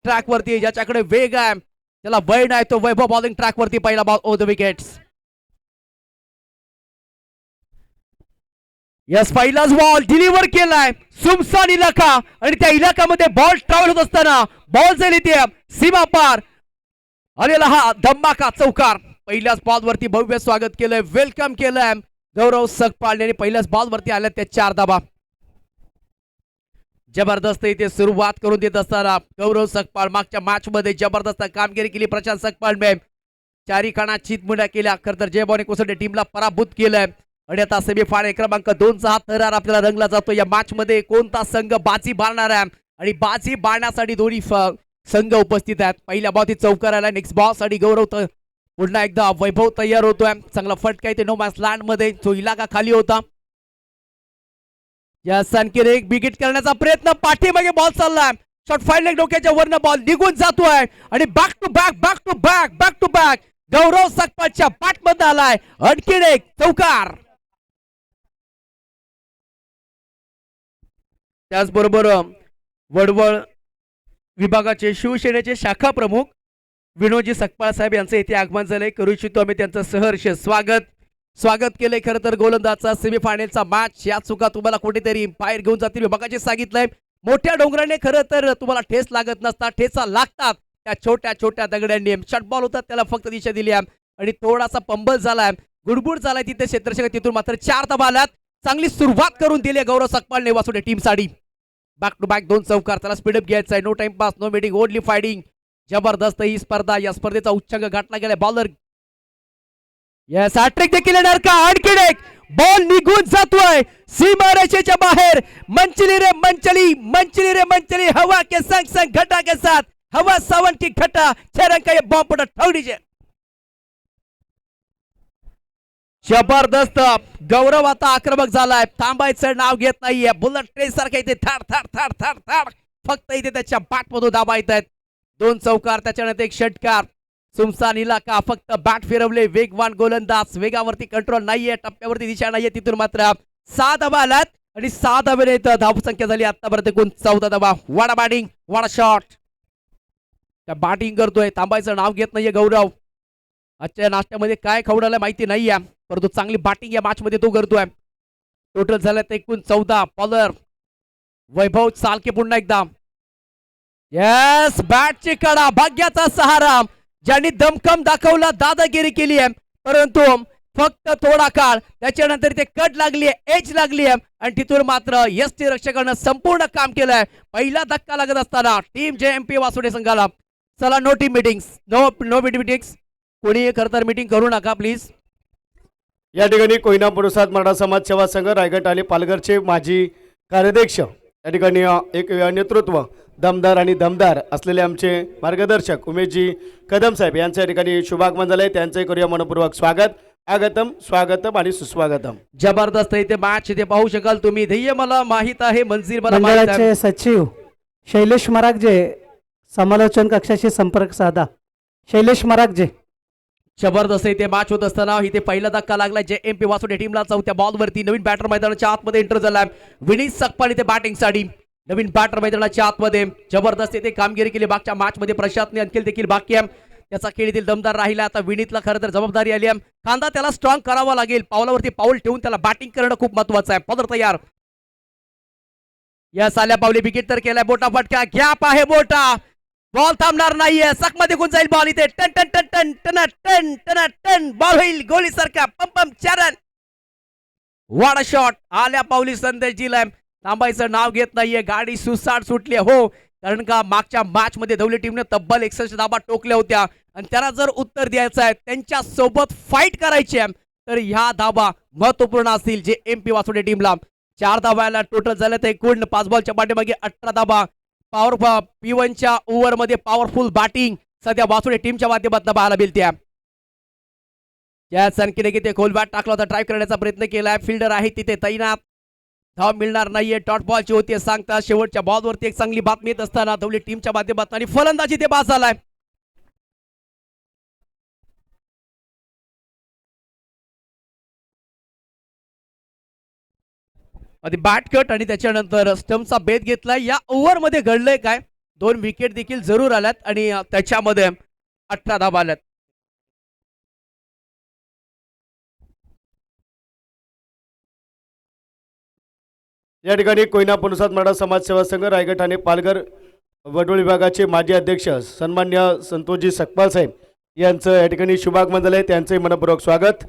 Track वरती, ज्याच्याकडे वेग आहे, त्याला वय नाही, तो वैभव बॉलिंग ट्रॅक वरती पहिला ball over the wickets. Yes, पहिलाच बॉल डिलिव्हर केलाय सुमसान इलाका आणि त्या इलाक्यामध्ये बॉल ट्रॅव्हल होत असताना बॉल जाईल इथे सीमा पार आलेला हा धम्माका चौकार. पहिल्याच बॉल वरती भव्य स्वागत केलंय, वेलकम केलंय गौरव सकपाल यांनी. पहिल्याच बॉल वरती आल्या त्या 4 धाबा. जबरदस्त इथे सुरुवात करून देत असताना गौरव सकपाल मागच्या मॅच मध्ये जबरदस्त कामगिरी केली. प्रशांत सकपाल चारी खाना चितमुंड्या केल्या. खरं तर जयभवानी कोसंडे टीमला पराभूत केलंय आणि आता सेमीफायनल क्रमांक 2चा हा थरार आपल्याला रंगला जातो. या मॅच मध्ये कोणता संघ बाजी मारणार आहे आणि बाजी मारण्यासाठी दोन्ही संघ उपस्थित आहेत. पहिल्या बॉल चौकार आला, नेक्स्ट बॉल साठी गौरव पुन्हा एकदा वैभव तयार होतोय. चांगला फटका इथे नो मॅच लँड मध्ये जो इलाका खाली होता. या आणखी एक बिगिट करण्याचा प्रयत्न, पाठीमागे बॉल चाललाय, शॉट फाईन डोक्याच्या वरनं बॉल निघून जातोय आणि बॅक टू बॅक गौरव सकपालच्या बॅटमध्ये आलाय आणखीन एक चौकार. त्याचबरोबर वडवळ विभागाचे शिवसेनेचे शाखा प्रमुख विनोदजी सकपाळ साहेब यांचं इथे आगमन झालंय. करू इच्छितो आम्ही त्यांचं सहर्ष स्वागत केलंय. खरं तर गोलंदाजचा सेमीफायनलचा मॅच या चुका तुम्हाला कुठेतरी बाहेर घेऊन जातील. विभागाचे सांगितलंय मोठ्या डोंगराने खरं तर तुम्हाला ठेस लागत नसतात, ठेचा लागतात त्या छोट्या छोट्या दगडांनी. शॉट बॉल होतात त्याला फक्त दिशा दिली आणि थोडासा पंबल झालाय, गुडबुड झालाय तिथे क्षेत्ररक्षक. तिथून मात्र 4 धाबा आल्यात. चांगली सुरुवात करून दिली गौरव सकपालने वासुदे टीम साठी. बॅक टू बॅक 2 चौकार. त्याला स्पीडअप घ्यायचा आहे. No time pass, no waiting, only fighting. जबरदस्त ही स्पर्धा, या स्पर्धेचा उच्चांक गाठला गेलाय. बॉलर यस, हॅट्रिक देखील येणार का? आणखीन एक बॉल निघून जातोय सीमारेषेच्या बाहेर. मंचली रे मंचली, हवा के संग संग घटा के साथ, हवा सावन की घटा, 6 रंग का ये बॉम्ब पड़ा ठोक दीजिए. जबरदस्त गौरव आता आक्रमक झालाय, थांबायचं नाव घेत नाहीये. बुलेट ट्रेन सारखं इथे थाड थाड थाड थाड थाड फक्त इथे त्याच्या बॅट मधून दाबा येत आहेत. 2 चौकार, त्याच्यानंतर एक षटकार. सुमसान इलाका, फक्त बॅट फिरवले. वेगवान गोलंदाज, वेगावरती कंट्रोल नाहीये, टप्प्यावरती दिशा नाहीये. तिथून मात्र 6 धाबा आलात आणि 6 धाब्याने धावसंख्या झाली आतापर्यंत एकूण 14 धाबा. वाडा बॅटिंग, वाडा शॉट. बॅटिंग करतोय, थांबायचं नाव घेत नाहीये गौरव. आजच्या नाश्त्यामध्ये काय खवडायला माहिती नाहीये, परंतु चांगली बॅटिंग या मॅच मध्ये तो करतोय. टोटल झालं एकूण 14. बॉलर वैभव चालके पुन्हा एकदा. यस, बॅटची कडा, भाग्याचा सहारा. ज्यांनी दमखम दाखवला, दादागिरी केली आहे, परंतु फक्त थोडा काळ त्याच्यानंतर ते कट लागली आहे, एज लागली आहे आणि तिथून मात्र यष्टी रक्षकानं संपूर्ण काम केलंय. पहिला धक्का लागत असताना टीम JMP वासुदे संघाला. चला, no team meetings, no meetings. कोणी खरं तर मीटिंग करू नका प्लीज. या ठिकाणी कोयना पुरसाद मराठा समाज सेवा संघ रायगड आणि पालघरचे माजी कार्याध्यक्ष, या ठिकाणी एक नेतृत्व दमदार आणि दमदार असलेले आमचे मार्गदर्शक उमेशजी कदम साहेब यांच्या ठिकाणी शुभागमन झालंय. त्यांचे करूया मनपूर्वक स्वागत. आगतम, स्वागतम आणि सुस्वागतम. जबरदस्त इथे मॅच इथे पाहू शकाल तुम्ही. ध्येय मला माहित आहे, मंजिल मला माहित आहे. मंडळाचे सचिव शैलेश मरागजे समालोचन कक्षाशी संपर्क साधा. शैलेश मरागजे. जबरदस्त इथे मॅच होत असताना इथे पहिला धक्का लागला JMP वासुदे टीमला. 4थ्या बॉलवरती नवीन बॅटर मैदानाच्या आतमध्ये एंटर झालाय. विनीत सकपाल इथे बॅटिंग साठी. नवीन बॅटर मैदानाच्या आतमध्ये जबरदस्त इथे कामगिरी केली. मागच्या मॅच मध्ये प्रशांतने अंकिल देखील बाकी आहे, त्याचा खेळीतील दमदार राहिला. आता विनीतला खरं तर जबाबदारी आली आहे. कांदा त्याला स्ट्रॉंग करावा लागेल. पावलावरती पाऊल ठेवून त्याला बॅटिंग करणं खूप महत्वाचं आहे. बॉलर तयार. या साल्या पावली विकेट तर केलाय. मोठा फटका, गॅप आहे मोठा, बॉल थांबणार नाहीये. सकमध्ये कोण जाईल बॉल इथे. टन टन टन टन टन टन टन टन बॉल होईल गोली सारखा. पम 4 रन. वाडा शॉट आल्या पावली संदेश दिलाय. थांबायचं नाव घेत नाहीये. गाडी सुसाट सुटली हो, कारण का मागच्या मॅच मध्ये धवली टीमने तब्बल 61 धाबा टोकल्या होत्या आणि त्यांना जर उत्तर द्यायचं आहे, त्यांच्या सोबत फाईट करायची आहे, तर ह्या धाबा महत्वपूर्ण असतील JMP वासुदे टीमला. 4 धाब्याला टोटल झालं तर एकूण 5 बॉलच्या पाठीमागे 18 धाबा. पॉवर P1च्या ओव्हर मध्ये पॉवरफुल बॅटिंग सध्या वासुदे टीमच्या माध्यमातून पाहायला मिळते. याच आणखीन किती खोल बॅट टाकला होता, ड्राईव्ह करण्याचा प्रयत्न केलाय. फिल्डर आहे तिथे तैनात, धाव मिळणार नाहीये. डॉट बॉलची होती सांगता. शेवटच्या बॉलवरती एक चांगली बातमी येत असताना धवली टीमच्या माध्यमातून आणि फलंदाजी ते बाद झालाय. आधी बॅट कट आणि त्याच्यानंतर स्टम्पचा बेत घेतलाय. या ओव्हर मध्ये घडलंय काय, 2 विकेट देखील जरूर आल्यात आणि त्याच्यामध्ये 18 धावा आल्यात. या ठिकाणी कोयना पुनसाद मराठा समाज सेवा संघ रायगड ठाणे पालघर वडोळ विभागाचे माजी अध्यक्ष सन्मान्य संतोषजी सकपाल साहेब यांचं या ठिकाणी शुभागमन झालंय, त्यांचंही मनपूर्वक स्वागत.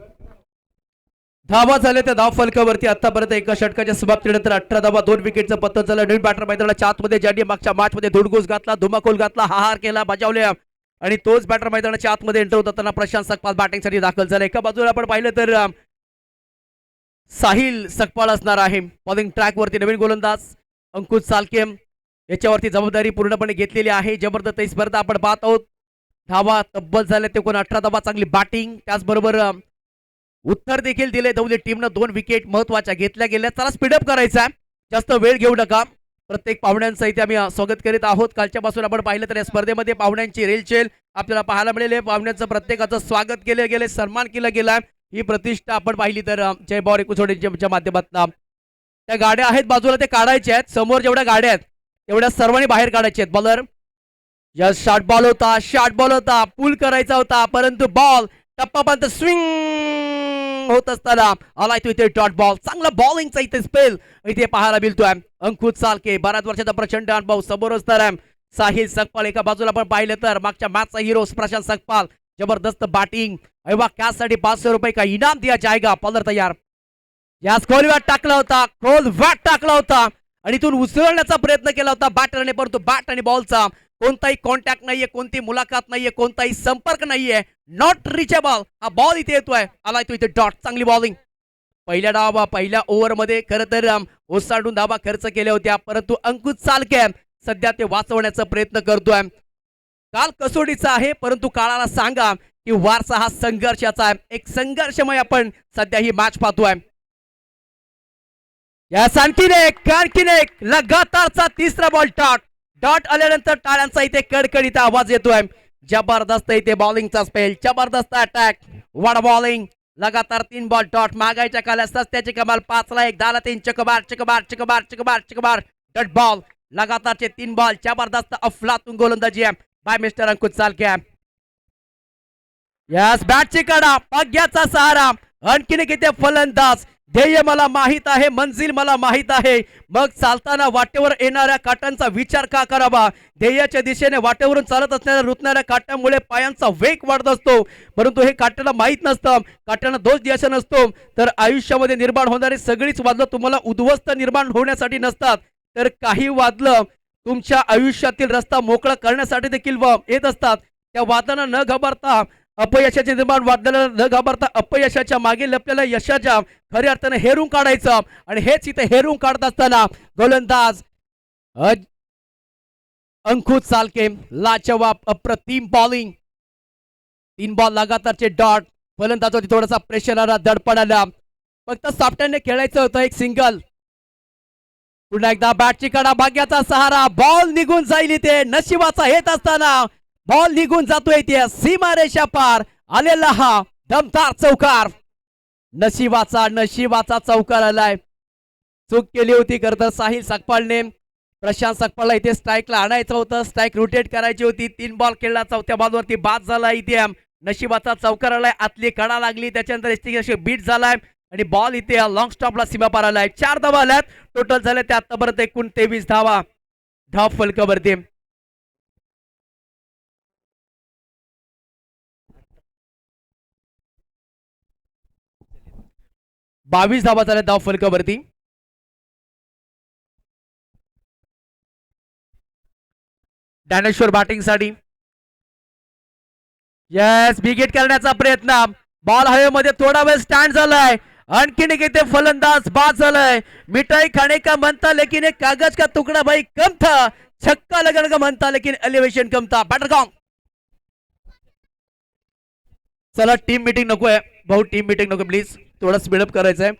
धावा झाले त्या धाव फलकावरती आतापर्यंत एका षटकाच्या समाप्तीनंतर 18 धावा 2 विकेटचं पतन झालं. नवीन बॅटर मैदानाच्या आतमध्ये ज्यांनी मागच्या मॅचमध्ये धुडगूस घातला, धुमाकूल घातला, हाहार केला, बजावले आणि तोच बॅटर मैदानाच्या आतमध्ये एंटर होताना प्रशांत सकपाल बॅटिंगसाठी दाखल झाला. एका बाजूला आपण पाहिलं तर साहिल सकपाळ असणार आहे बॉलिंग ट्रॅकवरती. नवीन गोलंदाज अंकुश सालके याच्यावरती जबाबदारी पूर्णपणे घेतलेली आहे. जबरदस्त स्पर्धा आपण पाहत आहोत. धावा तब्बल झाले ते 18 धावा, चांगली बॅटिंग, त्याचबरोबर उत्तर देखील दिले. दोन्ही टीमनं 2 विकेट महत्वाच्या घेतल्या गेल्या. चला स्पीडअप करायचा, जास्त वेळ घेऊ नका. प्रत्येक पाहुण्यांचं इथे आम्ही स्वागत करीत आहोत. कालच्यापासून आपण पाहिलं तर या स्पर्धेमध्ये पाहुण्यांची रेलचेल आपल्याला पाहायला मिळेल. पाहुण्यांचं प्रत्येकाचं स्वागत केले गेले, सन्मान केला गेला. ही प्रतिष्ठा आपण पाहिली तर जय बावरे कुसोडेंच्या माध्यमातून त्या गाड्या आहेत बाजूला, ते काढायच्या आहेत. समोर जेवढ्या गाड्या आहेत तेवढ्या सर्वांनी बाहेर काढायच्या आहेत. बॉलर या शॉर्ट बॉल होता, पूल करायचा होता, परंतु बॉल टप्पापर्यंत स्विंग होत असताना आलाय तो इथे डॉट बॉल. चांगला बॉलिंगचा इथे स्पेल इथे पाहायला मिळतोय. अंकुश सालके बऱ्याच वर्षाचा प्रचंड अनुभव समोर असताना साहिल सकपाल एका बाजूला आपण पाहिलं तर मागच्या मॅचचा हिरो प्रशांत सकपाल, जबरदस्त बॅटिंग. अरे कॅचसाठी 500 रुपये का इनाम दिया जाएगा. बॉलर तयार, यास खोलवाट टाकला होता आणि इथून उसळण्याचा प्रयत्न केला होता बॅटरने, परंतु बॅट आणि बॉलचा कोणताही कॉन्टॅक्ट नाहीये, कोणती मुलाखत नाहीये, कोणताही संपर्क नाहीये. नॉट रिचेबल हा बॉल इथे येतोय, आलाय तो इथे डॉट. चांगली बॉलिंग. पहिल्या ओव्हरमध्ये खरं तर ओसाडून धावा खर्च केल्या होत्या, परंतु अंकुश सालके सध्या ते वाचवण्याचा प्रयत्न करतोय. काल कसोटीचा आहे, परंतु काळाला सांगा की वारसा हा संघर्षाचा आहे. एक संघर्षमय आपण सध्या ही मॅच पाहतोय. यास आणखीन एक लगातारचा तिसरा बॉल डॉट आल्यानंतर टाळ्यांचा इथे कडकडीत आवाज येतोय. जबरदस्त इथे बॉलिंगचा स्पेल, जबरदस्त अटॅक, वड बॉलिंग. लगातार 3 बॉल डॉट. मागायच्या काल्या सस्त्याची कमाल 5ला 1, 10ला 3, चकबार डॉट बॉल. लगातारचे 3 बॉल. जबरदस्त अफलातून गोलंदाजी आहे बाय मिस्टर अंकुश सालके. यस बॅटची कडा, पग्याचा सहारा, आणखीन किती फलंदाज. ध्येय मला माहित आहे, मंजिल मला माहित आहे, मग चालताना वाटेवर येणाऱ्या काटांचा विचार का करावा. ध्येयाच्या दिशेने वाटेवरून चालत असणाऱ्या रुतणाऱ्या काट्यामुळे पायांचा वेग वाढत असतो, परंतु हे काट्याला माहीत नसतं. काट्यांना दोष द्यायचा नसतो, तर आयुष्यामध्ये निर्माण होणारी सगळीच वादळं तुम्हाला उद्ध्वस्त निर्माण होण्यासाठी नसतात, तर काही वादळं तुमच्या आयुष्यातील रस्ता मोकळा करण्यासाठी देखील येत असतात. त्या वादळांना न घाबरता, अपयशाचे निर्माण वादळाला न घाबरता अपयशाच्या मागे लपलेल्या यशाच्या खऱ्या अर्थाने हेरून काढायचं. आणि हेच इथे हेरून काढत असताना गोलंदाज अंकुश सालके लाजवाब अप्रतिम बॉलिंग. 3 बॉल लगातारचे डॉट. फलंदाजावरती थोडासा प्रेशर आला, दडपण आला, फक्त साफ्ट्याने खेळायचं होतं. एक सिंगल. पुन्हा एकदा बॅटची कडा, भाग्याचा सहारा, बॉल निघून जाईल इथे. नशिबाचा हेत असताना बॉल निघून जातोय इथे. सीमारेषा पार आलेला हा दमदार चौकार. नशिबाचा चौकार आलाय. चूक केली होती खरं तर साहिल सकपाळने. प्रशांत सकपाळला इथे स्ट्राईकला आणायचं होतं, स्ट्राईक रोटेट करायची होती. 3 बॉल खेळला, 4थ्या बॉलवरती बाद झाला इथे. नशिबाचा चौकार आलाय, आतली कडा लागली, त्याच्यानंतर बीट झालाय आणि बॉल इथे लॉंग स्टॉपला सीमा पार आलाय. 4 धावा आल्यात टोटल झाले ते आतापर्यंत एकूण 23 धावा धाव फलकावरती. बावीस धावा झाल्या धाव फलकावरती. ज्ञानेश्वर बॅटिंग साठी. यस विकेट करण्याचा प्रयत्न. बॉल हवेमध्ये थोडा वेळ स्टँड झालाय. आणखीन एक इथे फलंदाज बाद झालाय. मिठाई खाने का म्हणता लेकिन एक कागज का तुकडा भाई कम था. छक्का लगने का म्हणता लेकिन एलिव्हेशन कम था. बॅटर कॉम. चला टीम मीटिंग नकोय भाऊ, टीम मीटिंग नको प्लीज, थोडा स्पीडअप करायचंय.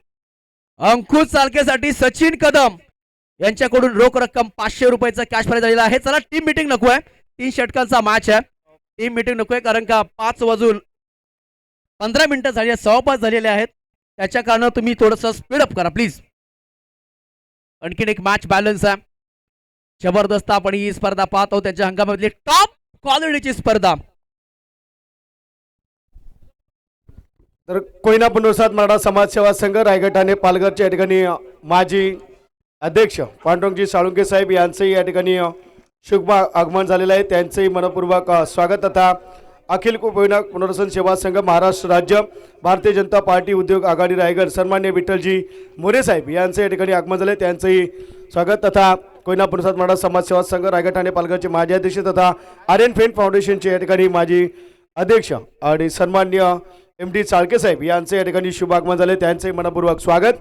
अंकुश सालकेसाठी सचिन कदम यांच्याकडून रोख रक्कम 500 रुपयाचा कॅश प्राइज आलेला आहे. चला टीम मीटिंग नकोय, 3 षटकांचा मॅच आहे. टीम मीटिंग नकोय कारण का 5 वाजून 15 मिनिटं झाली, 5:15 झालेले आहेत, त्याच्या कारण तुम्ही थोडंसं स्पीडअप करा प्लीज. आणखीन एक मॅच बॅलन्स आहे. जबरदस्त आपण ही स्पर्धा पाहतो त्यांच्या हंगामातली टॉप क्वालिटीची स्पर्धा. तर कोयना पुनर्वसन मराठा समाजसेवा संघ रायगड ठाणे पालघरच्या या ठिकाणी माजी अध्यक्ष पांडुरंगजी साळुंके साहेब यांचंही या ठिकाणी शुभ आगमन झालेलं आहे. त्यांचंही मनपूर्वक स्वागत. तथा अखिल कोयना पुनर्वसन सेवा संघ महाराष्ट्र राज्य भारतीय जनता पार्टी उद्योग आघाडी रायगड सन्मान्य विठ्ठलजी मोरे साहेब यांचं या ठिकाणी आगमन झाले. त्यांचंही स्वागत. तथा कोयना पुनर्वसन मराठा समाजसेवा संघ रायगड ठाणे पालघरचे माजी अध्यक्ष तथा आर्यन फेन फाउंडेशनचे या ठिकाणी माजी अध्यक्ष आणि सन्मान्य MD चाळके साहेब यांचे या ठिकाणी शुभ आगमन झाले. त्यांचे मनपूर्वक स्वागत.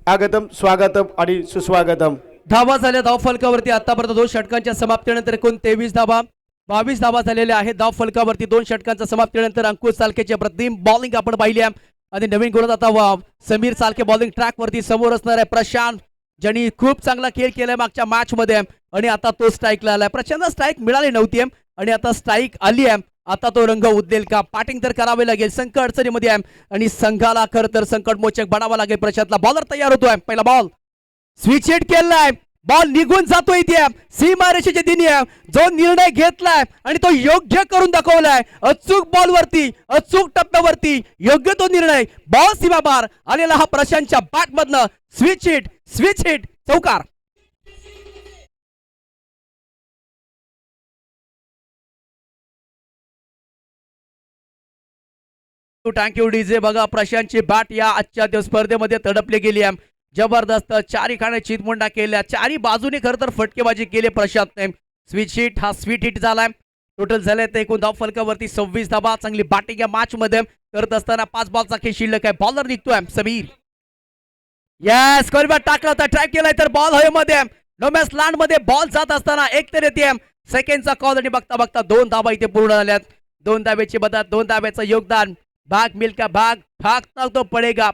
आगतम स्वागतम आणि सुस्वागतम. धावा झाल्या धाव फलकावरती आतापर्यंत 2 षटकांच्या समाप्तीनंतर एकूण 23 धावा 22 धावा झालेल्या आहेत. धाव फलकावरती 2 षटकांच्या समाप्तीनंतर अंकुश चालकेची प्रतिम बॉलिंग आपण पाहिली आहे आणि नवीन गोलंदाज आता समीर चालके बॉलिंग ट्रॅक वरती समोर असणार आहे प्रशांत, ज्यांनी खूप चांगला खेळ केलाय मागच्या मॅच मध्ये आणि आता तो स्ट्राईकला आलाय. प्रचंड स्ट्राईक मिळाली नव्हती आणि आता स्ट्राईक आली आहे. आता तो रंग उद्देल का? पाटिंग तर करावे लागेल. संकट अडचणीमध्ये आहे आणि संघाला खरं तर संकट मोचक बनावा लागेल. प्रशांतला बॉलर तयार होतोय. पहिला बॉल स्विच हिट केलाय. बॉल निघून जातोय इथे सीमारेषेच्या दिनी जो निर्णय घेतलाय आणि तो योग्य करून दाखवलाय. अचूक बॉल वरती अचूक टप्प्यावरती योग्य तो निर्णय. बॉल सीमाबार आलेला हा प्रशांतच्या बॅट मधनं स्विच हिट चौकार. Thank you DJ. बघा प्रशांतची बॅट या आजच्या स्पर्धेमध्ये तडपली गेली आहे. जबरदस्त चारी खाणे चितमुंडा केल्या. चारी बाजूने खरं तर फटकेबाजी केली प्रशांतने. स्विच हिट हा स्वीट हिट झालाय. टोटल झाले ते एकूण धाव फलकावरती 26 धावा. चांगली बॅटिंग या मॅच मध्ये करत असताना 5 बॉलचा खेळ शिल्लक आहे. बॉलर निघतोय समीर. यस स्कोअरवर टाकला होता. ट्रॅक केलाय तर बॉल हवेमध्ये नोमॅस लँड मध्ये बॉल जात असताना एक तर येते सेकंडचा कॉल आणि बघता बघता 2 धावा इथे पूर्ण झाल्यात. 2 धाब्याची बदत 2 धाब्याचं योगदान. भाग मिल्का भाग भागता तो पडेगा.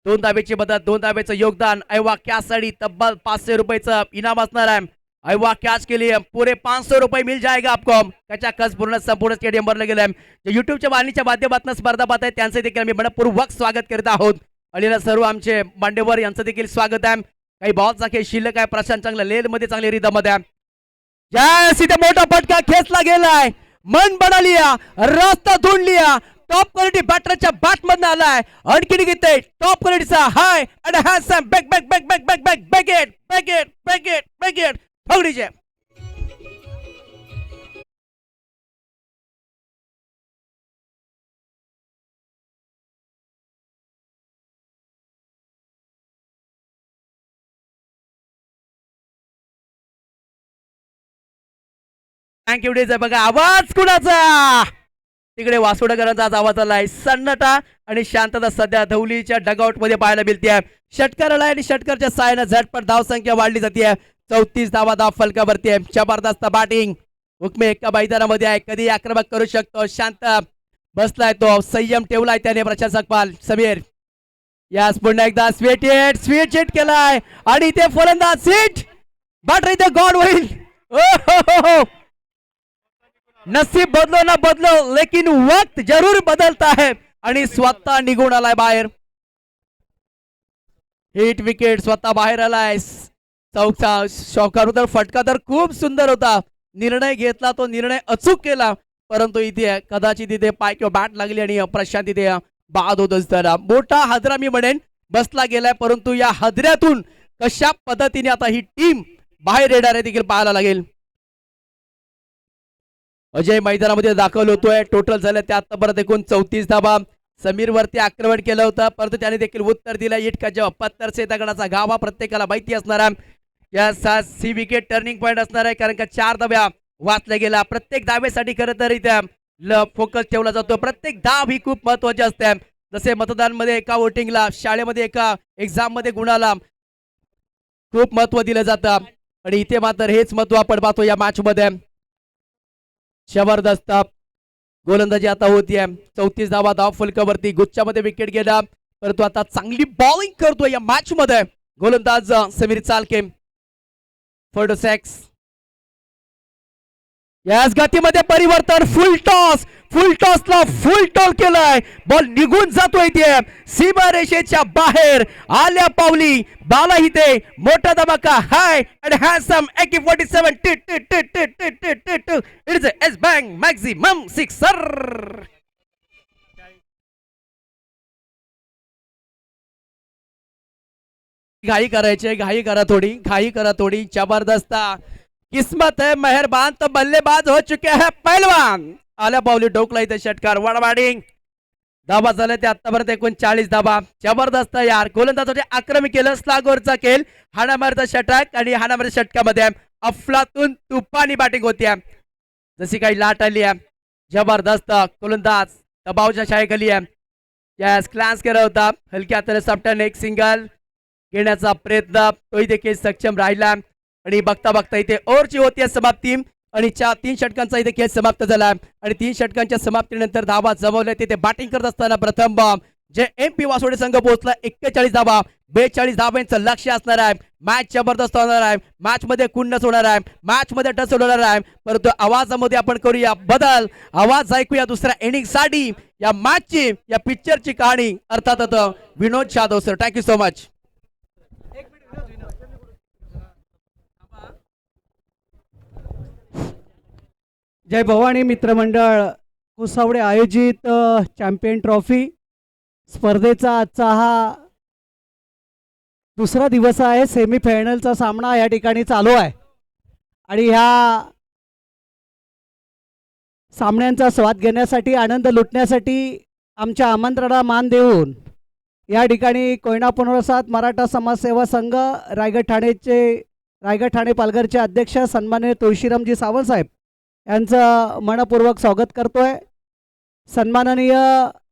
2 धाब्याची मदत 2 धाब्याचं योगदान. ऐवा कॅचसाठी तब्बल 500 रुपयाचं इनाम असणार आहे. ऐवा कॅच के लिए पूरे 500 रुपये मिल जाएगा आपको. त्याच्या कस पूर्ण संपूर्ण स्टेडियम भरलं गेलं आहे. युट्यूबच्या वाहिनीच्या माध्यमातून स्पर्धा पाहत आहेत त्यांचे देखील आम्ही मनपूर्वक स्वागत करत आहोत. आणि सर्व आमचे मांडेवर यांचं देखील स्वागत आहे. काही बॉलचा खेळ शिल्लक आहे. प्रशांत चांगला लेल मध्ये चांगली रिदम मध्ये जय इथे मोठा फटका खेचला गेलाय. मन बना लिया रास्ता ढूंढ लिया. टॉप क्वालिटी बॅटरच्या बॅट मधनं आलाय. आणखी घेते टॉप क्वालिटीचा high and handsome back back back back back back बॅकेट बॅकेट बॅकेट बॅकेट फौडीचे. थँक्यू डेज. बघा आवाज कुणाचा तिकडे वासोडकरांचा आवाज आलाय. सन्नटा आणि शांतता सध्या धवलीच्या डगआउट मध्ये पाहायला मिळते. षटकार आलाय आणि षटकारच्या साहाय्याने झटपट धाव संख्या वाढली जाते. 34 धावा धाव फलकावरती आहे. जबरदस्त बॅटिंग हुकमे एका मैदानामध्ये आहे. कधी आक्रमक करू शकतो. शांत बसलाय तो. संयम ठेवलाय त्याने प्रशासक पाल समीर. यास पुन्हा एकदा स्वीट हिट केलाय आणि इथे फलंदाज सीट बॅटर इथे गॉड होईल. नसीब बदलो ना बदलो लेकिन वक्त जरूर बदलता है आणि स्वतः निघून आलाय बाहेर. हिट विकेट स्वतः बाहेर आलाय. चौकचा शॉकर तर फटका तर खूप सुंदर होता. निर्णय घेतला तो निर्णय अचूक केला. परंतु इथे कदाचित इथे पाय किंवा बॅट लागली आणि प्रशांत इथे बाद होत असताना मोठा हादरा मी म्हणेन बसला गेलाय. परंतु या हादऱ्यातून कशा पद्धतीने आता ही टीम बाहेर येणार आहे देखील पाहायला लागेल. अजय मैदानामध्ये दाखल होतोय. टोटल झालं ते आतापर्यंत एकूण 34 धावा. समीर वरती आक्रमण केलं होतं परंतु त्याने देखील उत्तर दिलं. इटका जेव्हा पत्तर से दगडाचा गावा प्रत्येकाला माहिती असणार आहे. या 6 विकेट टर्निंग पॉईंट असणार आहे कारण का 4 धाव्या वाचल्या गेल्या. प्रत्येक धावेसाठी खरं तर इथे फोकस ठेवला जातो. प्रत्येक धाव ही खूप महत्वाची असते. जसे मतदान मध्ये एका वोटिंगला, शाळेमध्ये एका एक्झाम मध्ये गुणाला खूप महत्व दिलं जातं आणि इथे मात्र हेच महत्व आपण पाहतो या मॅच मध्ये. जबरदस्त गोलंदाजी आता होतीये. 34 धावा धाव फलकावरती. गुच्छामध्ये विकेट गेला परंतु आता चांगली बॉलिंग करतोय या मॅच मध्ये गोलंदाज समीर चालके. 46 याच गतीमध्ये परिवर्तन. फुल टॉस फुल टॉसला फुल टॉल केलाय. बॉल निघून जातोय ते सीमा रेषेच्या बाहेर आल्या पावली. बाला इथे मोठा धमाका हाय आणि handsome AK-47 it is S bang maximum sixer. घाई करायचे, घाई करा थोड़ी जबरदस्त किस्मत है मेहरबान. तो बल्लेबाज हो चुके हैं पहलवान. आल्या पावली डोकला इथे षटकार वडवाडिंग. धाबा झाले ते आतापर्यंत 39 धाबा. जबरदस्त यार. गोलंदाजाने आक्रमक केलं. स्लागोरचा खेळ, हाणामारीचा षटक आणि हाणामारीच्या षटकामध्ये अफलातून तुफानी बॅटिंग होती. जशी काही लाट आली आहे. जबरदस्त गोलंदाज दबावच्या छायेखाली आहे. यस क्लास केला होता. हलक्या हाताने सपट्याने एक सिंगल घेण्याचा प्रयत्न, तोही देखील सक्षम राहिला. आणि बघता बघता इथे ओव्हरची होती समाप्ती आणि 3 षटकांचा इथे खेळ समाप्त झाला. आणि 3 षटकांच्या समाप्तीनंतर धावा जमवल्या. तिथे बॅटिंग करत असताना प्रथम बॉम्ब जे MP वासोडे संघ पोहोचला. 41 धावा. 42 धावांचं लक्ष असणार आहे. मॅच जबरदस्त होणार आहे. मॅच मध्ये कुंडच होणार आहे. मॅच मध्ये टच होणार आहे. परंतु आवाजामध्ये आपण करूया बदल. आवाज ऐकूया दुसऱ्या इनिंग साठी. या मॅचची, या पिक्चरची कहाणी अर्थातच Vinod Jadhav sir. Thank you so much. Jai Bhavani Mitramandal Kusavade आयोजित चॅम्पियन ट्रॉफी स्पर्धेचा आजचा हा दुसरा दिवस आहे. सेमीफायनलचा सामना या ठिकाणी चालू आहे आणि ह्या सामन्यांचा स्वाद घेण्यासाठी, आनंद लुटण्यासाठी आमच्या आमंत्रणाला मान देऊन या ठिकाणी कोयना पुनर्वसन मराठा समाजसेवा संघ रायगड ठाणे पालघरचे अध्यक्ष सन्माननीय तुळशीरामजी सावंत साहेब यांचं मनपूर्वक स्वागत करतोय. सन्माननीय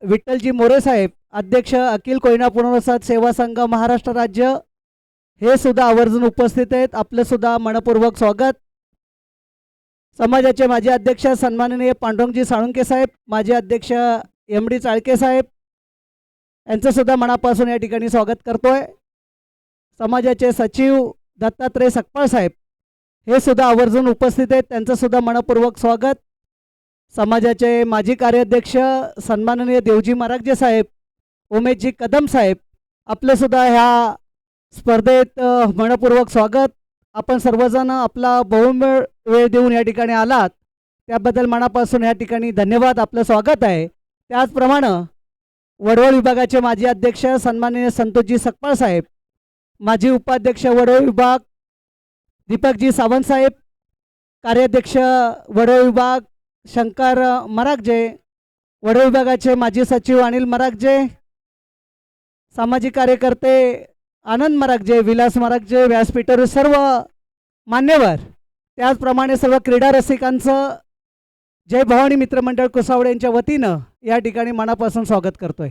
विठ्ठलजी मोरे साहेब अध्यक्ष अखिल कोयना पुनर्वसन सेवा संघ महाराष्ट्र राज्य हे सुद्धा आवर्जून उपस्थित आहेत. आपलं सुद्धा मनपूर्वक स्वागत. समाजाचे माजी अध्यक्ष सन्माननीय पांडुरंगजी साळुंके साहेब, माजी अध्यक्ष MD चाळके साहेब यांचं सुद्धा मनापासून या ठिकाणी स्वागत करतोय. समाजाचे सचिव दत्तात्रय सकपाळ साहेब हे सुद्धा आवर्जून उपस्थित आहेत. त्यांचं सुद्धा मनपूर्वक स्वागत. समाजाचे माजी कार्याध्यक्ष सन्माननीय देवजी मरागजे साहेब, उमेशजी कदम साहेब आपलं सुद्धा ह्या स्पर्धेत मनपूर्वक स्वागत. आपण सर्वजण आपला बहुमूल्य वेळ देऊन या ठिकाणी आलात त्याबद्दल मनापासून या ठिकाणी धन्यवाद. आपलं स्वागत आहे. त्याचप्रमाणे वडवळ विभागाचे माजी अध्यक्ष सन्माननीय संतोषजी सकपाळ साहेब, माजी उपाध्यक्ष वडवळ विभाग दीपकजी सावंत साहेब, कार्याध्यक्ष वडवळ विभाग शंकर मरागजे, वडवळ विभागाचे माजी सचिव अनिल मरागजे, सामाजिक कार्यकर्ते आनंद मरागजे, विलास मरागजे, व्यासपीठावर सर्व मान्यवर, त्याचप्रमाणे सर्व क्रीडा रसिकांचं जय भवानी मित्रमंडळ कुसावडे यांच्या वतीनं या ठिकाणी मनापासून स्वागत करतोय.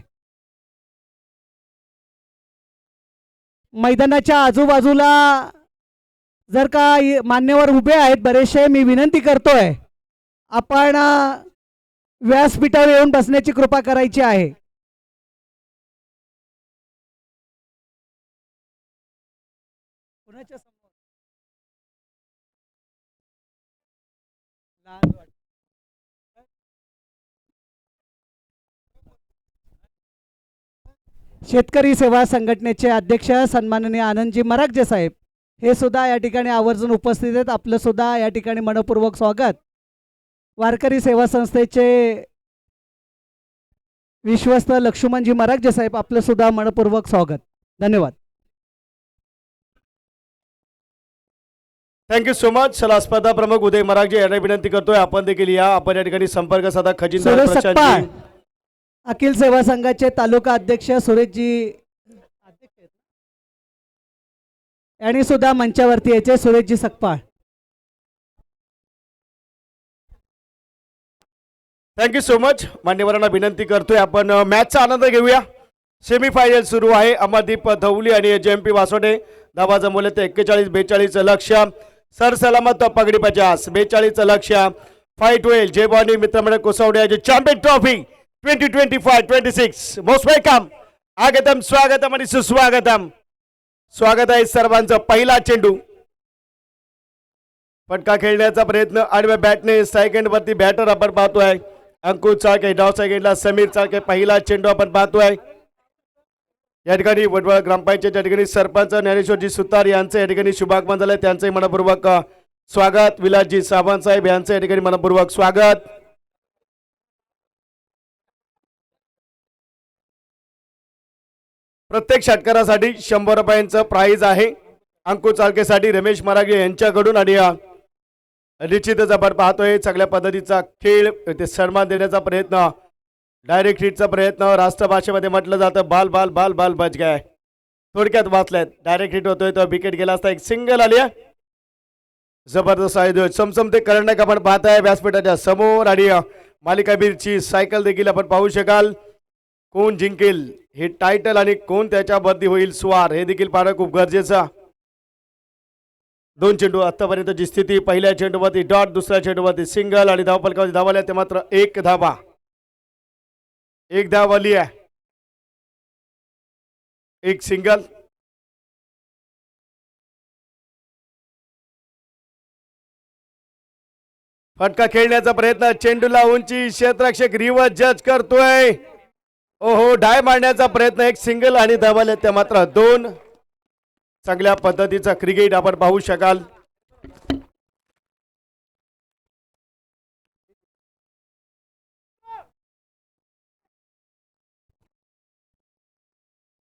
मैदानाच्या आजूबाजूला जर का मान्यवर उभे आहेत बरेचसे, मी विनंती करतोय आपण व्यासपीठावर येऊन बसण्याची कृपा करायची आहे. शेतकरी सेवा संघटनेचे अध्यक्ष सन्माननीय आनंदजी मरागजे साहेब हे सुद्धा या ठिकाणी आवर्जून उपस्थित आहेत. आपलं सुद्धा या ठिकाणी मनपूर्वक स्वागत. वारकरी सेवा संस्थेचे विश्वस्त लक्ष्मणजी मरागजे साहेब आपलं सुद्धा मनपूर्वक स्वागत. धन्यवाद. Thank you so much. चला स्पर्धा प्रमुख उदय मरागजे यांना विनंती करतोय आपण देखील या. आपण या ठिकाणी संपर्क साधा. खजिनदार सुरेश सकपाळ प्रशांतजी, अखिल सेवा संघाचे तालुका अध्यक्ष सुरेशजी यांनी सुद्धा मंचावरती यायचे. Sureshji Sakpal. Thank so so. मान्यवरांना विनंती करतोय आपण मॅचचा आनंद घेऊया. सेमीफायनल सुरू आहे. अमरदीप धवली आणि JMP वासोडे धावा जमवले ते 41-42 लक्ष. सरसलामत पगडी 50. 42 लक्ष. फाईट होईल. Jai Bhavani Mitramandal Kusavade champion trophy 2025-26. Most welcome. आगतम स्वागतम आणि सुस्वागतम. स्वागत आहे सर्वांचं. पहिला चेंडू फटका खेळण्याचा प्रयत्न आडव्या बॅटने सेकंड वरती बॅटर आपण पाहतोय अंकुश चाळके डाव साईडला समीर चाळके पहिला चेंडू आपण पाहतोय या ठिकाणी वडवळ ग्रामपंचायतच्या ठिकाणी सरपंच ज्ञानेश्वरजी सुतार यांचं या ठिकाणी शुभागमन झालंय त्यांचंही मनपूर्वक स्वागत. विलासजी सावंत साहेब यांचं या ठिकाणी मनपूर्वक स्वागत. प्रत्येक षटकारासाठी 100 रुपयांचं प्राइज आहे. अंकुश चाळकेसाठी रमेश मरागे यांच्याकडून आणि निश्चितच आपण पाहतोय चांगल्या पद्धतीचा खेळ ते सन्मान देण्याचा प्रयत्न डायरेक्ट हिटचा प्रयत्न राष्ट्रभाषेमध्ये म्हटलं जातं बाल बाल बाल बाल बच गए. थोडक्यात वाचल्यात डायरेक्ट हिट होतोय तो विकेट गेला असता एक सिंगल आली आहे. जबरदस्त आहे समसमते करंडक आपण पाहताय व्यासपीठाच्या समोर आणि मालिकाबीरची सायकल देखील आपण पाहू शकाल. कोण जिंकेल हे टायटल आणि कोण त्याच्यावरती होईल स्वार हे देखील पाहणं खूप गरजेचं. 2 चेंडू आतापर्यंतची स्थिती पहिल्या चेंडूवरती डॉट दुसऱ्या चेंडूवरती सिंगल आणि धावफलकावरती धावल्या ते मात्र 1 धावा. 1 धाव आली आहे. 1 सिंगल. फटका खेळण्याचा प्रयत्न चेंडूला उंची क्षेत्ररक्षक रिवर्स जज करतोय. ओहो डाय मारण्याचा प्रयत्न 1 सिंगल आणि धावल्या त्या मात्र 2. चांगल्या पद्धतीचा क्रिकेट आपण पाहू शकाल.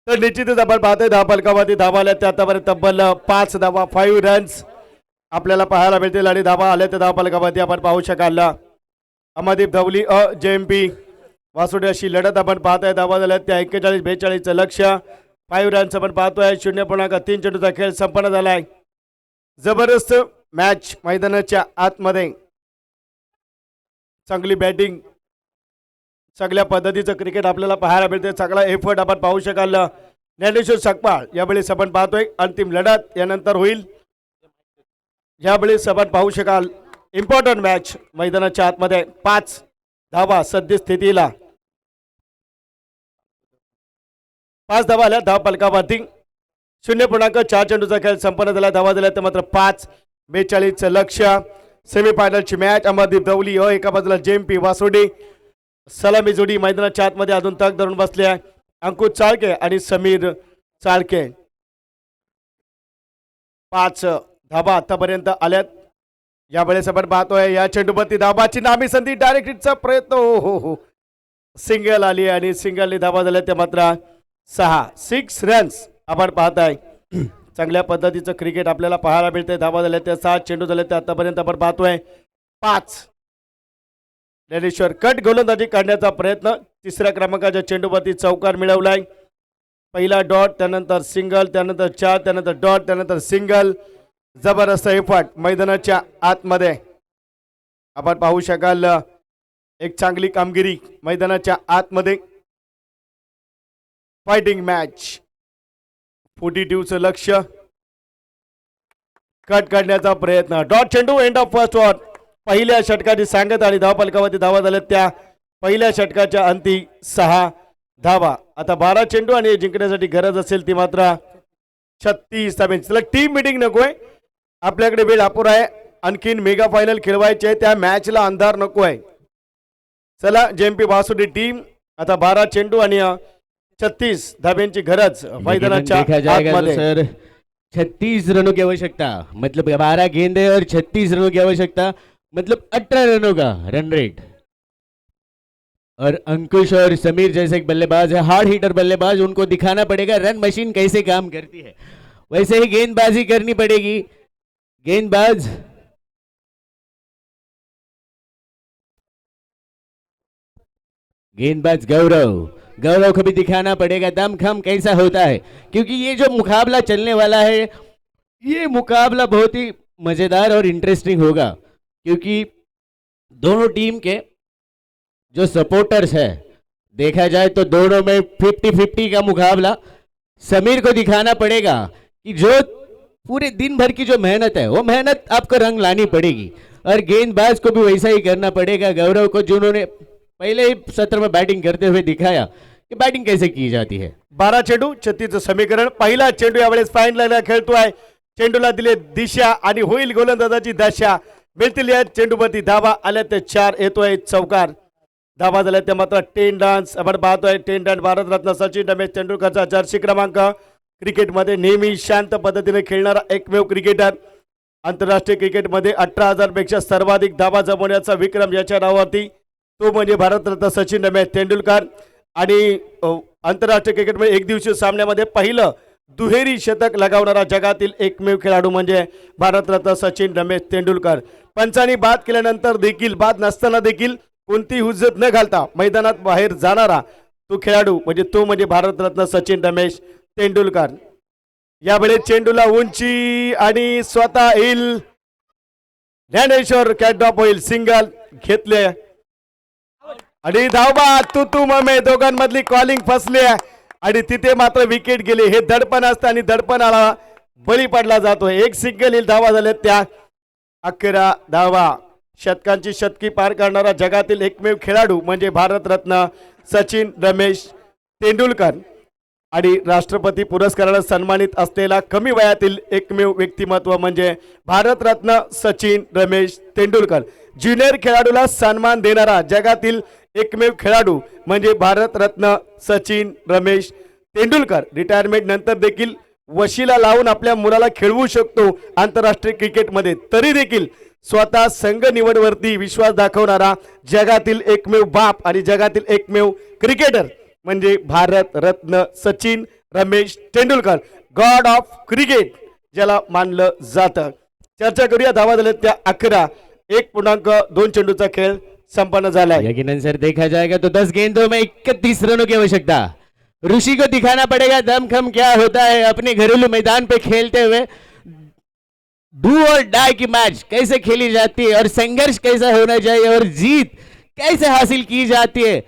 तर निश्चितच आपण पाहतोय धावफलकावरती धावा आल्या त्या आतापर्यंत तब्बल 5 धावा 5 रन्स आपल्याला पाहायला मिळतील आणि धावा आल्या त्या धावफलकावरती आपण पाहू शकाल. अमरदीप धवली JMP वासुडे अशी लढत आपण पाहताय. धावा झाल्या त्या 41-42 लक्ष 5 रन्स आपण पाहतोय. 0.3 चेंडूचा खेळ संपन्न झालाय. जबरदस्त मॅच मैदानाच्या आतमध्ये चांगली बॅटिंग चांगल्या पद्धतीचं क्रिकेट आपल्याला पाहायला मिळते. चांगला एफर्ट आपण पाहू शकाल. ज्ञानेश्वर सकपाळ यावेळेस आपण पाहतोय अंतिम लढत यानंतर होईल. यावेळेस आपण पाहू शकाल इम्पॉर्टंट मॅच मैदानाच्या आतमध्ये 5 धावा सद्यस्थितीला 5 धावा आल्या धावफलकावरती. 0.4 चेंडूचा खेळ संपन्न झाला. धावा झाल्या तर मात्र 5-42 लक्ष. सेमीफायनलची मॅच अमरदीप धवली एका बाजूला JMP वासोडी सलामी जोडी मैदानाच्या आतमध्ये अजून तग धरून बसले आहे. अंकुश चाळके आणि समीर चाळके 5 धाबा आतापर्यंत आल्यात. यावेळेस आपण पाहतोय या चेंडूवरती धाबाची नामी संधी डायरेक्ट हिटचा प्रयत्न हो सिंगल आली आणि सिंगलने धाबा झाल्या त्या मात्र 6 रन्स आपण पाहताय. चांगल्या पद्धतीचं क्रिकेट आपल्याला पाहायला मिळते. धाबा झाल्या त्या 7 चेंडू झाले त्या आतापर्यंत आपण पाहतोय 5. ज्ञानेश्वर कट गोलंदाजी काढण्याचा प्रयत्न 3ऱ्या क्रमांकाच्या चेंडूवरती चौकार मिळवलाय. पहिला डॉट त्यानंतर सिंगल त्यानंतर 4 त्यानंतर डॉट त्यानंतर सिंगल. जबरदस्त एफर्ट मैदानाच्या आतमध्ये आपण पाहू शकाल. एक चांगली कामगिरी मैदानाच्या आतमध्ये. फायटिंग मॅच 42चं लक्ष. कट काढण्याचा प्रयत्न डॉट चेंडू एंड ऑफ फर्स्ट ओव्हर. पहिल्या षटकाची सांगत आणि धावफलकावरती धावा झाल्या त्या पहिल्या षटकाच्या अंती 6 धावा. आता 12 चेंडू आणि जिंकण्यासाठी गरज असेल ती मात्र 36 धाब्यांची. टीम मिटिंग नकोय आपल्याकडे वेळ अपुरा आहे. आणखीन मेगा फायनल खेळवायचे आहे त्या मॅचला अंधार नको आहे. चला JMP वासुडी टीम आता 12 चेंडू आणि 36 धाब्यांची गरज मैदानाच्या आतमध्ये. सर 36 रनों की आवश्यकता मतलब 12 गेंदे और 36 रनों की आवश्यकता मतलब 18 रनों का रन रेट. और अंकुश और समीर जैसे एक बल्लेबाज है हार्ड हिटर बल्लेबाज उनको दिखाना पड़ेगा रन मशीन कैसे काम करती है. वैसे ही गेंदबाजी करनी पड़ेगी. गेंदबाज गौरव को भी दिखाना पड़ेगा दमखम कैसा होता है क्योंकि ये जो मुकाबला चलने वाला है ये मुकाबला बहुत ही मजेदार और इंटरेस्टिंग होगा क्योंकि दोनों टीम के जो सपोर्टर्स है देखा जाए तो दोनों में 50-50 का मुकाबला. समीर को दिखाना पड़ेगा कि जो पूरे दिन भर की जो मेहनत है वो मेहनत आपको रंग लानी पड़ेगी और गेंदबाज को भी वैसा ही करना पड़ेगा गौरव को जिन्होंने पहले ही सत्र में बैटिंग करते हुए दिखाया कि बैटिंग कैसे की जाती है. 12 चेंडू 36चं समीकरण. पहिला चेंडू यावेळेस फाईन लाईनला खेळतोय. चेंडूला दिले दिशा आणि होईल गोलंदाजाची दशा. मिळतील या चेंडूवरती धावा आल्या ते 4 येतोय चौकार. धावा झाल्या त्या मात्र 10 रन्स आपण पाहतोय. 10 रन भारतरत्न सचिन रमेश तेंडुलकरचा जर्सी क्रमांक. क्रिकेटमध्ये नेहमी शांत पद्धतीने खेळणारा एकमेव क्रिकेटर. आंतरराष्ट्रीय क्रिकेटमध्ये 18,000 पेक्षा सर्वाधिक धावा जमवण्याचा विक्रम याच्या नावावरती, तो म्हणजे भारतरत्न सचिन रमेश तेंडुलकर. आणि आंतरराष्ट्रीय क्रिकेटमध्ये एक दिवसीय सामन्यामध्ये पहिलं दुहेरी शतक लगावणारा जगातील एकमेव खेळाडू म्हणजे भारतरत्न सचिन रमेश तेंडुलकर. पंचांनी बाद केल्यानंतर देखील, बाद नसताना देखील कोणती हुज्जत न घालता मैदानात बाहेर जाणारा तो खेळाडू म्हणजे भारतरत्न सचिन रमेश तेंडुलकर. यावेळी चेंडूला उंची आणि स्वतः येईल ज्ञानेश्वर कॅटडॉप होईल. सिंगल घेतले आणि धावबा तू ममे दोघांमधली कॉलिंग फसली आणि तिथे मात्र विकेट गेली. हे दडपण असतं आणि दडपणाला बळी पडला जातो. एक सिंगल येईल. धावा झाल्या त्या 11 धावा. शतकांची शतकी पार करणारा जगातील एकमेव खेळाडू म्हणजे भारतरत्न सचिन रमेश तेंडुलकर. आणि राष्ट्रपती पुरस्काराला सन्मानित असलेला कमी वयातील एकमेव व्यक्तिमत्व म्हणजे भारतरत्न सचिन रमेश तेंडुलकर. ज्युनियर खेळाडूला सन्मान देणारा जगातील एकमेव खेळाडू म्हणजे भारतरत्न सचिन रमेश तेंडुलकर. रिटायरमेंट नंतर देखील वशिला लावून आपल्या मुलाला खेळवू शकतो आंतरराष्ट्रीय क्रिकेटमध्ये. तरी देखील स्वतः संघ निवडवरती विश्वास दाखवणारा जगातील एकमेव बाप आणि जगातील एकमेव क्रिकेटर म्हणजे Bharat Ratna Sachin Ramesh Tendulkar, God of cricket ज्याला मानलं जातं. चर्चा करूया. धावा झाल्या त्या 11. 1.2 चेंडूचा खेळ संपन्न झाला है. यकीनन सर देखा जाएगा तो 10 गेंदों में 31 रनों की आवश्यकता. ऋषि को दिखाना पड़ेगा दमखम क्या होता है अपने घरेलू मैदान पे खेलते हुए. डू और डाई की मैच कैसे खेली जाती है और संघर्ष कैसा होना चाहिए और जीत कैसे हासिल की जाती है.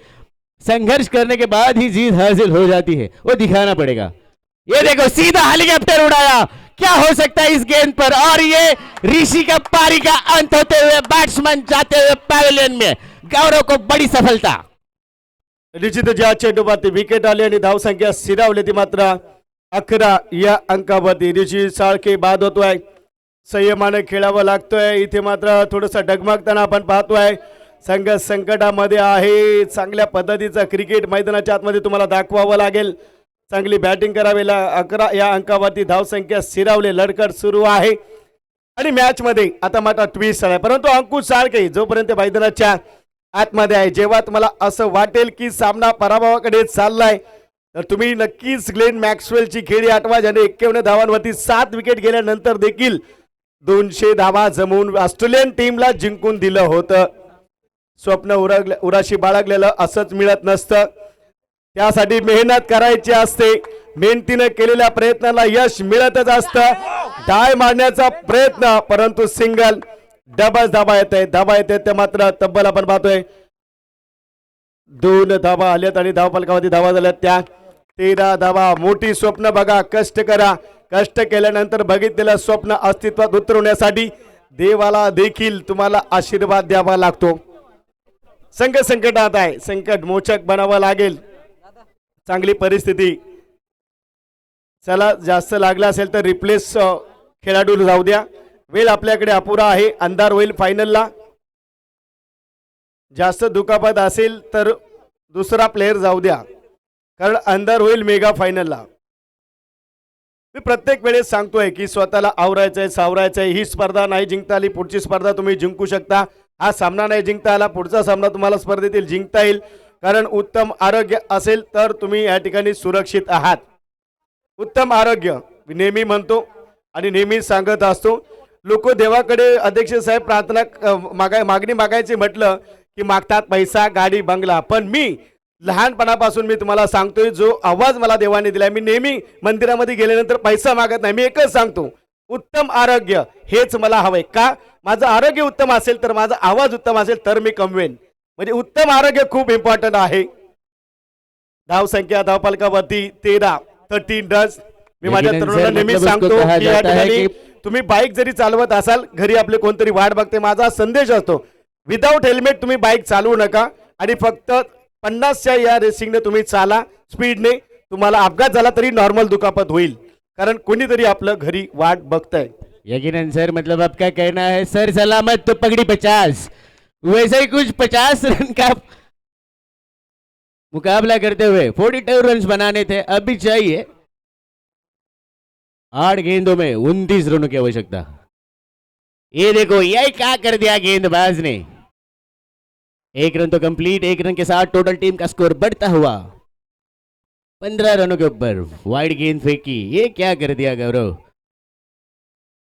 संघर्ष करने के बाद ही जीत हासिल हो जाती है, वो दिखाना पड़ेगा. ये देखो सीधा हेलीकॉप्टर उड़ाया. क्या हो सकता है इस गेंद पर. और ये ऋषि का पारी का अंत होते हुए बैट्समैन जाते हुए पवेलियन में. गौरव को बड़ी सफलता. निश्चित ज्या चेंडूवरती विकेट आली आणि धावसंख्या स्थिरावली ती मात्र 11 या अंकावरती. ऋषी साळके बाद होतोय. संयमाने खेळावं लागतोय. इथे मात्र थोडंसं डगमगताना आपण पाहतोय. संघ संकटामध्ये आहे. चांगल्या पद्धतीचं क्रिकेट मैदानाच्या आतमध्ये तुम्हाला दाखवावं लागेल. चांगली बॅटिंग करावी. 11 या अंकावरती धावसंख्या स्थिरावली. लढकड सुरू आहे आणि मॅच मध्ये आता मात्र ट्विस्ट आहे. परंतु अंकुश साळके जोपर्यंत मैदानाच्या आतमध्ये आहे, जेव्हा तुम्हाला असं वाटेल की सामना पराभवाकडे चाललाय तर तुम्ही नक्कीच ग्लेन मॅक्सवेलची खेळी आठवा ज्याने 51 धावांवरती 7 विकेट गेल्यानंतर देखील 200 धावा जमवून ऑस्ट्रेलियन टीमला जिंकून दिलं होतं. स्वप्न उराशी बाळगलेलं असंच मिळत नसतं. त्यासाठी मेहनत करायची असते. मेहनतीने केलेल्या प्रयत्नाला यश मिळतच असतं. डाय मारण्याचा प्रयत्न परंतु सिंगल डबल धावा येते. धावा येते ते मात्र तब्बल आपण पाहतोय 2 धावा आल्यात आणि धावफलकावरती धावा झाल्यात त्या 13 धावा. मोठी स्वप्न बघा. कष्ट करा. कष्ट केल्यानंतर बघितलेलं स्वप्न अस्तित्वात उतरवण्यासाठी देवाला देखील तुम्हाला आशीर्वाद द्यावा लागतो. संघ संकटात आहे. संकट मोचक बनावं लागेल. चांगली परिस्थिती. चला जास्त लागला असेल तर रिप्लेस खेळाडू जाऊ द्या. वेळ आपल्याकडे अपुरा आहे. अंधार होईल फायनलला. जास्त दुखापत असेल तर दुसरा प्लेयर जाऊ द्या कारण अंधार होईल मेगा फायनलला. मी प्रत्येक वेळेस सांगतोय की स्वतःला आवरायचंय, सावरायचंय. ही स्पर्धा नाही जिंकता आली पुढची स्पर्धा तुम्ही जिंकू शकता. हा सामना नाही जिंकता आला पुढचा सामना तुम्हाला स्पर्धेतील जिंकता येईल. कारण उत्तम आरोग्य असेल तर तुम्ही या ठिकाणी सुरक्षित आहात. उत्तम आरोग्य नेहमी म्हणतो आणि नेहमी सांगत असतो. लोक देवाकडे अध्यक्ष साहेब प्रार्थना मागणी मागायची म्हटलं की मागतात पैसा, गाडी, बंगला. पण मी लहानपणापासून मी तुम्हाला सांगतोय जो आवाज मला देवाने दिलाय, मी नेहमी मंदिरामध्ये गेल्यानंतर पैसा मागत नाही. मी एकच सांगतो उत्तम आरोग्य हेच मला हवंय. का माझं आरोग्य उत्तम असेल तर माझा आवाज उत्तम असेल तर मी कमवेन. म्हणजे उत्तम आरोग्य खूप इम्पॉर्टंट आहे. धावसंख्या धावफलकावरती 13 रन्स. मी माझ्या तरुणांना नेहमी सांगतो की या ठिकाणी तुम्ही बाईक जरी चालवत असाल घरी आपले कोणतरी वाट बघते. माझा संदेश असतो विदाऊट हेल्मेट तुम्ही बाईक चालवू नका आणि फक्त 50च्या या रेसिंगने तुम्ही चाला स्पीडने. तुम्हाला अपघात झाला तरी नॉर्मल दुखापत होईल कारण कोणीतरी आपलं घरी वाट बघतंय. यकीनन सर मतलब आपका कहना है सर सलामत तो पगड़ी 50 वैसे ही कुछ 50 रन का मुकाबला करते हुए 42 रन बनाने थे, अभी चाहिए 8 गेंदों में 29 रनों की आवश्यकता। ये देखो यही क्या कर दिया गेंदबाज ने। 1 रन तो कंप्लीट, 1 रन के साथ टोटल टीम का स्कोर बढ़ता हुआ 15 रनों के ऊपर। वाइड गेंद फेंकी, ये क्या कर दिया गौरव।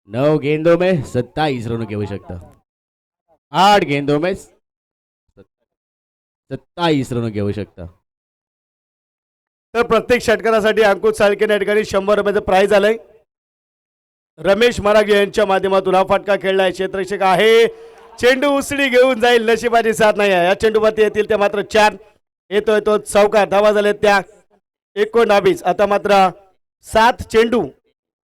9 गेंदों में 27 रनों की आवश्यकता। 8 गेंदों में 27 रनों की आवश्यकता। तर प्रत्येक षटकारासाठी अंकुश साळके या ठिकाणी 100 रुपयाचं प्राइज आलंय। रमेश मरागे यांच्या माध्यमातून हा फटका खेळलाय, क्षेत्ररक्षक आहे, चेंडू उसळी घेऊन जाईल, नशिबाची साथ नाही आहे। या चेंडूवरती येतील त्या मात्र 4 येतोय तो चौकार, धावा झाले त्या 19। आता मात्र 7 चेंडू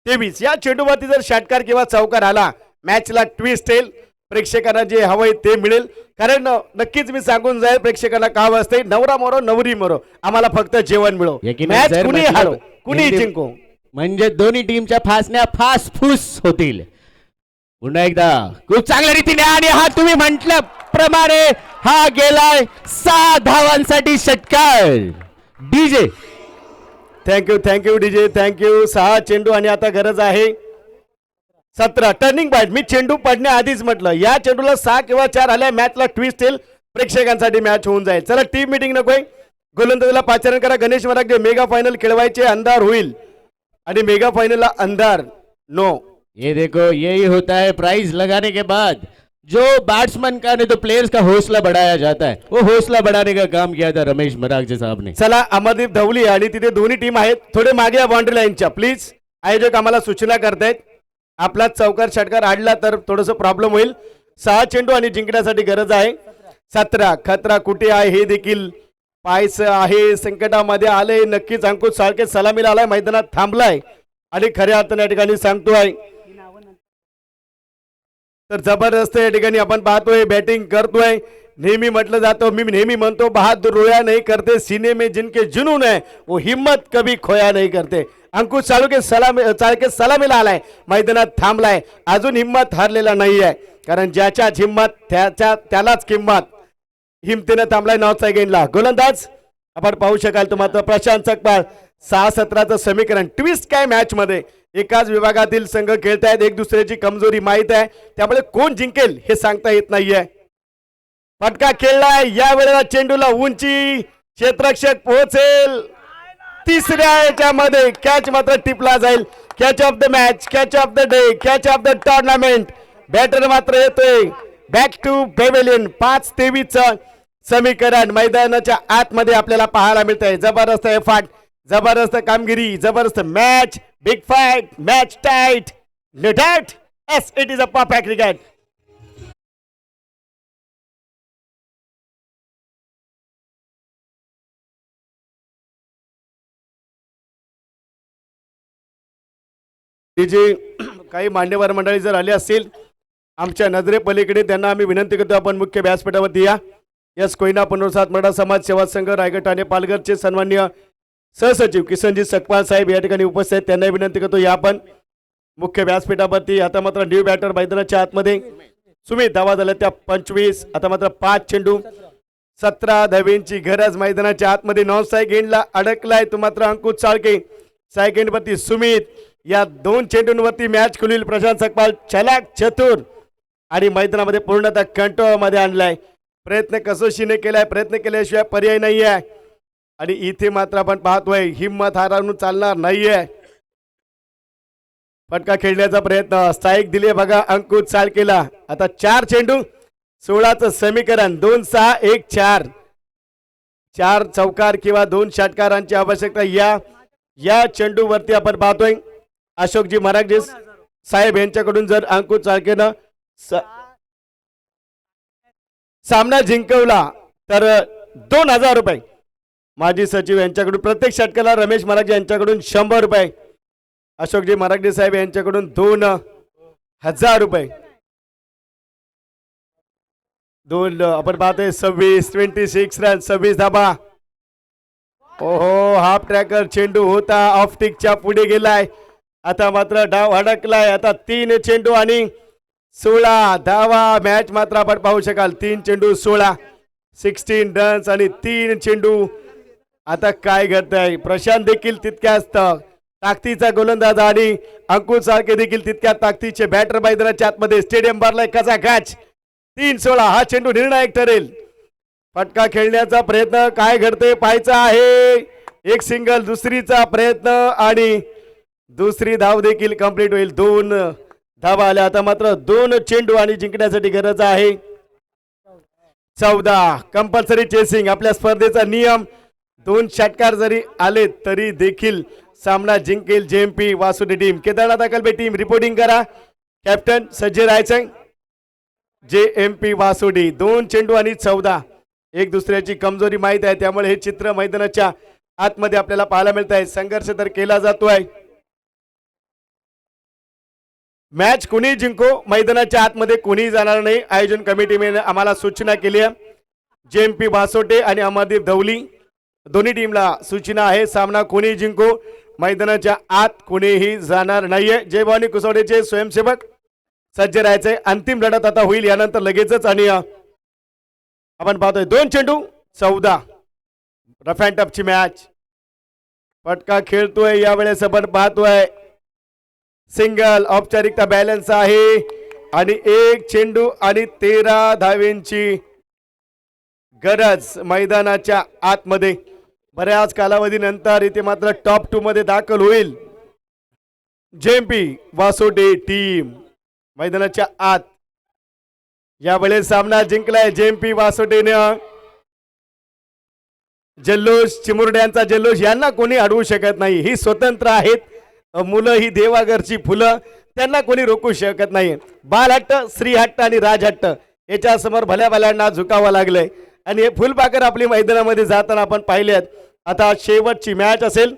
23। या चेंडूवरती जर षटकार किंवा चौकार आला मॅचला ट्विस्ट येईल, प्रेक्षकांना जे हवंय ते मिळेल। कारण नक्कीच मी सांगून जाईल प्रेक्षकांना का असते, नवरा मरो नवरी मरो, आम्हाला फक्त जेवण मिळो, यकीनन मॅच जर कुणी मतलब हारो कुणी हिंदी- जिंको। म्हणजे दोन्ही टीमच्या फासण्या फासफूस होतील। पुन्हा एकदा खूप चांगल्या रीतीने, आणि हा तुम्ही म्हटल्याप्रमाणे हा गेलाय 6 धावांसाठी षटकार। DJ thank you DJ, thank you. 6 चेंडू आणि आता गरज आहे 17 टर्निंग पॉइंट। मी चेंडू पडण्याआधीच म्हटलं या चेंडूला 6 किंवा 4 आल्या मॅचला ट्विस्ट येईल, प्रेक्षकांसाठी मॅच होऊन जाईल। चला टीम मीटिंग नकोय, गोलंदाजीला पाचारण करा गणेश मरागे। मेगा फायनल खेळवायचे, अंधार होईल आणि मेगा फायनलला अंधार नो। ये देखो यही होता है प्राइज लगाने के बाद, जो बैट्समैन का नहीं तो प्लेयर्स का हौसला बढ़ाया जाता है, वो हौसला बढ़ाने का काम किया था रमेश मरागजे साहब ने। चला अमरदीप धवली आणि तिथे दोन्ही टीम आहेत, थोडे मागे या बाउंड्री लाईनच्या प्लीज। आयोजक आम्हाला सूचना करतायत, आपला चौकार षटकार आडला तर थोडंसं प्रॉब्लेम होईल। 6 चेंडू आणि जिंकण्यासाठी गरज आहे 17। खतरा कुठे आहे हे देखील पाहायचं आहे, संकटामध्ये आले नक्कीच। अंकुश साळके सलामीला आलाय, मैदानात थांबलाय आणि खऱ्या अर्थाने या ठिकाणी सांगतोय तर जबरदस्त या ठिकाणी आपण पाहतोय बॅटिंग करतोय। नेहमी म्हटलं जातं, मी नेहमी म्हणतो बहादुर रोया नहीं करते, सीने में जिनके जुनून है वो हिम्मत कभी खोया नहीं करते। अंकुश साळके सलामीला आलाय, मैदानात थांबलाय, अजून हिम्मत हारलेला नाहीये, कारण ज्याच्याच हिम्मत त्यालाच किंमत। हिमतीने थांबलाय नॉर्थ गेंडला गोलंदाज आपण पाहू शकाल। तो मात्र प्रशांत सकपाळ 6-17चं समीकरण। ट्विस्ट काय मॅच मध्ये, एकाच विभागातील संघ खेळतायत, एक दुसऱ्याची कमजोरी माहित आहे, त्यामुळे कोण जिंकेल हे सांगता येत नाहीये। फटका खेळलाय, या वेळेला चेंडूला उंची, क्षेत्ररक्षक पोहोचेल, तिसऱ्या याच्यामध्ये कॅच मात्र टिपला जाईल। Catch of the match, catch of the day, catch of the tournament. Batter मात्र येतोय बॅक टू पेव्हिलियन। 5-23चं समीकरण मैदानाच्या आतमध्ये आपल्याला पाहायला मिळतंय। जबरदस्त एफर्ट, जबरदस्त कामगिरी, जबरदस्त match, big fight, match tight, no doubt, yes it is a perfect cricket। जी काही मान्यवर मंडळी जर आली असतील आमच्या नजरेपलीकडे, त्यांना आम्ही विनंती करतो आपण मुख्य व्यासपीठावरती या। यस कोयना पुनर्वसन मराठा समाज सेवा संघ रायगड आणि पालघरचे सन्माननीय सहसचिव किसनजी सकपाळ साहेब या ठिकाणी उपस्थित आहेत, त्यांना विनंती करतो या आपण मुख्य व्यासपीठावरती। आता मात्र न्यू बॅटर मैदानाच्या आतमध्ये सुमित, धावा झाल्या त्या 25। आता मात्र 5 चेंडू 17 धावेंची गरज मैदानाच्या आतमध्ये। नॉन स्ट्राइक एंडला अडकलाय तो मात्र अंकुश साळके, स्ट्राइक एंडवरती सुमित। या 2 चेंडूंवरती मॅच खुलेल। प्रशांत सकपाळ चलाक चतुर आणि मैदानामध्ये पूर्णतः कंट्रोल मध्ये आणलाय। प्रयत्न कसोशीने केलाय, प्रयत्न केल्याशिवाय पर्याय नाहीये आणि इथे मात्र आपण पाहतोय हिम्मत हारावून चालणार नाहीये। फटका खेळण्याचा प्रयत्न, स्ट्राइक दिली बघा अंकुश साळकेला। आता 4 चेंडू 16चं समीकरण, 2-6-1-4। 4 चौकार किंवा 2 षटकारांची आवश्यकता या चेंडूवरती आपण पाहतोय। अशोकजी मरागजे साहेब यांच्याकडून जर अंकुश साळकेनं सामना जिंकवला तर 2000 रुपये, माजी सचिव यांच्याकडून प्रत्येक षटकाला रमेश मरागजे यांच्याकडून 100 रुपये, अशोकजी मरागजे साहेब यांच्याकडून 2000 रुपये। आपण पाहतोय 26 रन, 26 धाबा। ओहो, हाफ ट्रॅकर चेंडू होता, ऑफटिकच्या पुढे गेलाय, आता मात्र डाव अडकलाय। आता 3 चेंडू आणि 16 धावा। मॅच मात्र आपण पाहू शकाल 3 चेंडू 16, 16 रन्स आणि 3 चेंडू आता काय घडतंय, प्रशांत देखील तितक्याच ताकदीचा गोलंदाज आणि अंकुश साळके देखील तितक्या ताकदीचे बॅटर मैदानाच्या आतमध्ये स्टेडियम भरलाय कसा कॅच 3-16 हा चेंडू निर्णायक ठरेल. फटका खेळण्याचा प्रयत्न काय घडते पाहायचा आहे. एक सिंगल, दुसरीचा प्रयत्न आणि दुसरी धाव देखील कंप्लीट होईल. 2 धावा आल्या. आता मात्र 2 चेंडू आणि जिंकण्यासाठी गरज आहे 14. कंपल्सरी चेसिंग आपल्या स्पर्धेचा नियम. 2 षटकार जरी आले तरी देखील सामना जिंकेल JMP Vasude team. Kedarnath Akalbe team reporting करा. Captain Sajjay Raichang JMP Vasude. 2 चेंडू आणि 14. एक दुसऱ्याची कमजोरी माहीत आहे त्यामुळे हे चित्र मैदानाच्या आतमध्ये आपल्याला पाहायला मिळत आहे. संघर्ष तर केला जातोय. मॅच कुणी जिंको मैदानाच्या आतमध्ये कोणी जाणार नाही. आयोजन कमिटीने आम्हाला सूचना केली आहे. जेएमपी वासोटे आणि अमरदीप धवली दोन्ही टीमला सूचना आहे. सामना कोणी जिंको मैदानाच्या आत कोणीही जाणार नाहीये. जय भवानी कुसवडेचे स्वयंसेवक सज्ज राहायचे. अंतिम लढत आता होईल यानंतर लगेचच. आणि आपण पाहतोय 2 चेंडू 14. रफ अँड टफची मॅच. फटका खेळतोय यावेळेस आपण पाहतोय सिंगल. औपचारिकता बॅलन्स आहे आणि 1 चेंडू आणि 13 धावेंची गरज मैदानाच्या आतमध्ये. बऱ्याच कालावधीनंतर इथे मात्र टॉप 2 मध्ये दाखल होईल जेएमपी वासोटे टीम मैदानाच्या आत. यावेळेस सामना जिंकलाय जेएमपी वासोटेने. जल्लोष, चिमुरड्यांचा जल्लोष यांना कोणी अडवू शकत नाही. ही स्वतंत्र आहेत. मुलं ही देवाघरची फुलं, त्यांना कोणी रोखू शकत नाही. बालहट्ट, श्रीहट्ट आणि राजहट्ट याच्या समोर भल्या भल्यांना झुकावं लागलंय आणि हे फुलपाखर आपली मैदानामध्ये जाताना आपण पाहिले आहेत. आता शेवटची मॅच असेल